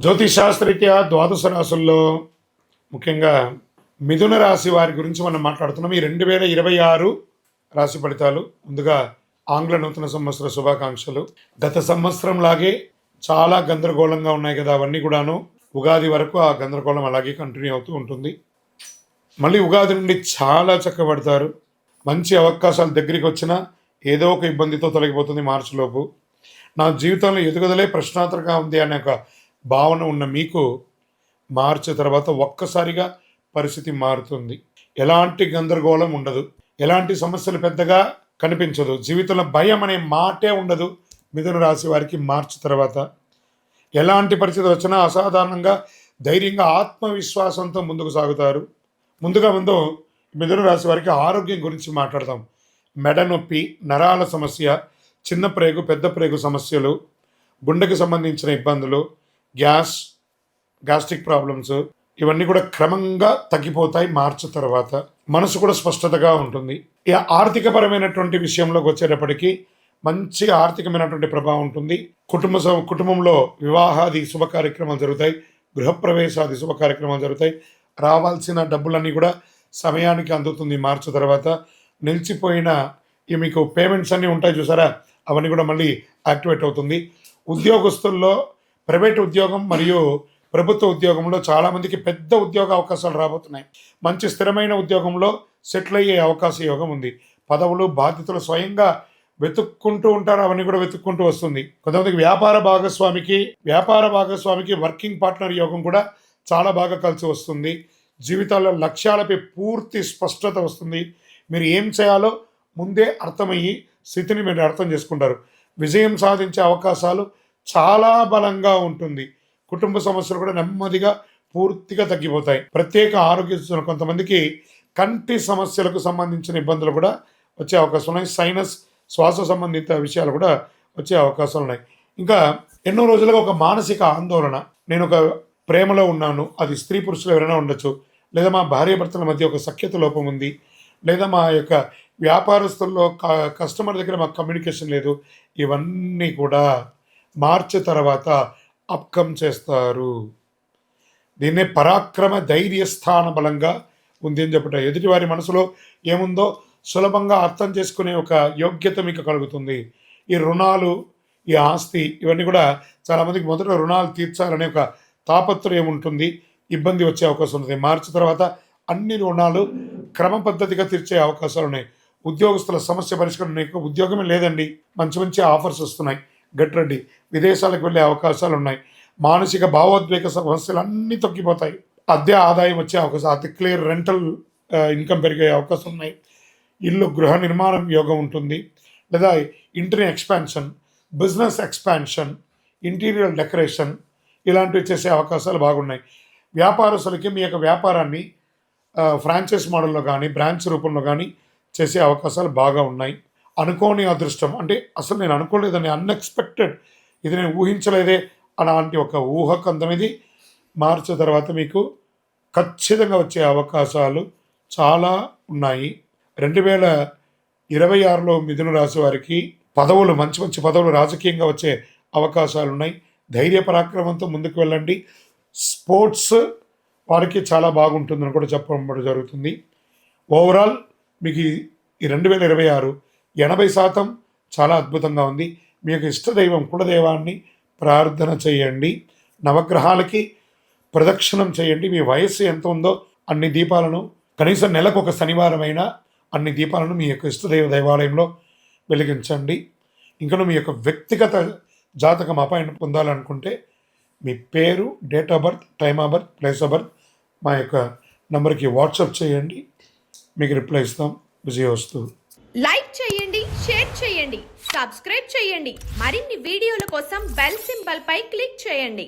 జ్యోతిషాస్త్రరీత్యా ద్వాదశ రాశుల్లో ముఖ్యంగా మిథున రాశి వారి గురించి మనం మాట్లాడుతున్నాం. ఈ 2026 రాశి ఫలితాలు. ముందుగా ఆంగ్ల నూతన సంవత్సర శుభాకాంక్షలు. గత సంవత్సరం లాగే చాలా గందరగోళంగా ఉన్నాయి కదా, అవన్నీ కూడాను ఉగాది వరకు ఆ గందరగోళం అలాగే కంటిన్యూ అవుతూ ఉంటుంది. మళ్ళీ ఉగాది నుండి చాలా చక్కబడతారు. మంచి అవకాశాలు దగ్గరికి వచ్చినా ఏదో ఒక ఇబ్బందితో తొలగిపోతుంది మార్చిలోపు. నా జీవితంలో ఎదుగుదలే ప్రశ్నార్థకంగా ఉంది అనే ఒక భావన ఉన్న మీకు మార్చి తర్వాత ఒక్కసారిగా పరిస్థితి మారుతుంది. ఎలాంటి గందరగోళం ఉండదు, ఎలాంటి సమస్యలు పెద్దగా కనిపించదు, జీవితంలో భయం అనే మాటే ఉండదు. మిథున రాశి వారికి మార్చి తర్వాత ఎలాంటి పరిస్థితి వచ్చినా అసాధారణంగా ధైర్యంగా ఆత్మవిశ్వాసంతో ముందుకు సాగుతారు. ముందు మిథున రాశి వారికి ఆరోగ్యం గురించి మాట్లాడదాం. మెడ నొప్పి, నరాల సమస్య, చిన్న ప్రేగు పెద్ద ప్రేగు సమస్యలు, గుండెకి సంబంధించిన ఇబ్బందులు, గ్యాస్ట్రిక్ ప్రాబ్లమ్స్, ఇవన్నీ కూడా క్రమంగా తగ్గిపోతాయి మార్చి తర్వాత. మనసు కూడా స్పష్టతగా ఉంటుంది. ఈ ఆర్థికపరమైనటువంటి విషయంలోకి వచ్చేటప్పటికీ మంచి ఆర్థికమైనటువంటి ప్రభావం ఉంటుంది. కుటుంబంలో వివాహాది శుభ కార్యక్రమాలు జరుగుతాయి, గృహప్రవేశాది శుభ కార్యక్రమాలు జరుగుతాయి. రావాల్సిన డబ్బులన్నీ కూడా సమయానికి అందుతుంది మార్చి తర్వాత. నిలిచిపోయిన ఈ మీకు పేమెంట్స్ అన్నీ ఉంటాయి చూసారా, అవన్నీ కూడా మళ్ళీ యాక్టివేట్ అవుతుంది. ఉద్యోగస్తుల్లో ప్రైవేట్ ఉద్యోగం మరియు ప్రభుత్వ ఉద్యోగంలో చాలామందికి పెద్ద ఉద్యోగ అవకాశాలు రాబోతున్నాయి. మంచి స్థిరమైన ఉద్యోగంలో సెటిల్ అయ్యే అవకాశ యోగం ఉంది. పదవులు బాధ్యతలు స్వయంగా వెతుక్కుంటూ ఉంటారు, అవన్నీ కూడా వెతుక్కుంటూ వస్తుంది. కొంతమందికి వ్యాపార భాగస్వామికి వర్కింగ్ పార్ట్నర్ యోగం కూడా చాలా బాగా కలిసి వస్తుంది. జీవితాల్లో లక్ష్యాలపై పూర్తి స్పష్టత వస్తుంది. మీరు ఏం చేయాలో ముందే అర్థమయ్యి స్థితిని మీరు అర్థం చేసుకుంటారు. విజయం సాధించే అవకాశాలు చాలా బలంగా ఉంటుంది. కుటుంబ సమస్యలు కూడా నెమ్మదిగా పూర్తిగా తగ్గిపోతాయి. ప్రత్యేక ఆరోగ్య సూచనలు, కొంతమందికి కంటి సమస్యలకు సంబంధించిన ఇబ్బందులు కూడా వచ్చే అవకాశం ఉన్నాయి. సైనస్, శ్వాస సంబంధిత విషయాలు కూడా వచ్చే అవకాశాలు ఉన్నాయి. ఇంకా ఎన్నో రోజులుగా ఒక మానసిక ఆందోళన, నేను ఒక ప్రేమలో ఉన్నాను, అది స్త్రీ పురుషులు ఎవరైనా ఉండొచ్చు, లేదా మా భార్యాభర్తల మధ్య ఒక సఖ్యత లోపం ఉంది, లేదా మా యొక్క వ్యాపారస్తుల్లో కస్టమర్ దగ్గర మాకు కమ్యూనికేషన్ లేదు, ఇవన్నీ కూడా మార్చి తర్వాత అప్కమ్ చేస్తారు. దీన్నే పరాక్రమ ధైర్యస్థాన బలంగా ఉంది అని చెప్పట. ఎదుటివారి మనసులో ఏముందో సులభంగా అర్థం చేసుకునే ఒక యోగ్యత మీకు కలుగుతుంది. ఈ రుణాలు, ఈ ఆస్తి, ఇవన్నీ కూడా చాలామందికి మొదట రుణాలు తీర్చాలనే ఒక తాపత్రయం ఉంటుంది, ఇబ్బంది వచ్చే అవకాశం ఉంటుంది. మార్చి తర్వాత అన్ని రుణాలు క్రమ పద్ధతిగా తీర్చే అవకాశాలు ఉన్నాయి. ఉద్యోగస్తుల సమస్య పరిష్కారం, ఉద్యోగమే లేదండి, మంచి ఆఫర్స్ వస్తున్నాయి, గట్రండి, విదేశాలకు వెళ్ళే అవకాశాలు ఉన్నాయి. మానసిక భావోద్వేగ సమస్యలు అన్నీ తగ్గిపోతాయి. అద్దె ఆదాయం వచ్చే అవకాశం, అతి క్లియర్ రెంటల్ ఇన్కమ్ పెరిగే అవకాశం ఉన్నాయి. ఇల్లు గృహ నిర్మాణం యోగం ఉంటుంది, లేదా ఇంటిని expansion, business expansion, interior decoration, ఇలాంటివి చేసే అవకాశాలు బాగున్నాయి. వ్యాపారస్తులకి మీ యొక్క వ్యాపారాన్ని ఫ్రాంచైజ్ మోడల్లో కానీ బ్రాంచ్ రూపంలో కానీ చేసే అవకాశాలు బాగా ఉన్నాయి. అనుకోని అదృష్టం, అంటే అసలు నేను అనుకోలేదని, అన్ఎక్స్పెక్టెడ్, ఇది నేను ఊహించలేదే అలాంటి ఒక ఊహకందనేది మార్చి తర్వాత మీకు ఖచ్చితంగా వచ్చే అవకాశాలు చాలా ఉన్నాయి. 2026లో మిథున రాశి వారికి పదవులు, మంచి పదవులు రాజకీయంగా వచ్చే అవకాశాలు ఉన్నాయి. ధైర్య పరాక్రమంతో ముందుకు వెళ్ళండి. స్పోర్ట్స్ వారికి చాలా బాగుంటుందని కూడా చెప్పడం జరుగుతుంది. ఓవరాల్ మీకు ఈ 2026 80% చాలా అద్భుతంగా ఉంది. మీ యొక్క ఇష్టదైవం కులదైవాన్ని ప్రార్థన చేయండి, నవగ్రహాలకి ప్రదక్షిణం చేయండి. మీ వయస్సు ఎంత ఉందో అన్ని దీపాలను, కనీసం నెలకు ఒక శనివారమైనా అన్ని దీపాలను మీ యొక్క ఇష్టదైవ దేవాలయంలో వెలిగించండి. ఇంకను మీ యొక్క వ్యక్తిగత జాతకం అపాయింట్మెంట్ పొందాలనుకుంటే మీ పేరు, date of birth, time of birth, place of birth మా యొక్క నంబర్కి వాట్సాప్ చేయండి, మీకు రిప్లై ఇస్తాం. విజయోస్తు. లైక్ చేయండి, షేర్ చేయండి, సబ్స్క్రైబ్ చేయండి. మరిన్ని వీడియోల కోసం బెల్ సింబల్ పై క్లిక్ చేయండి.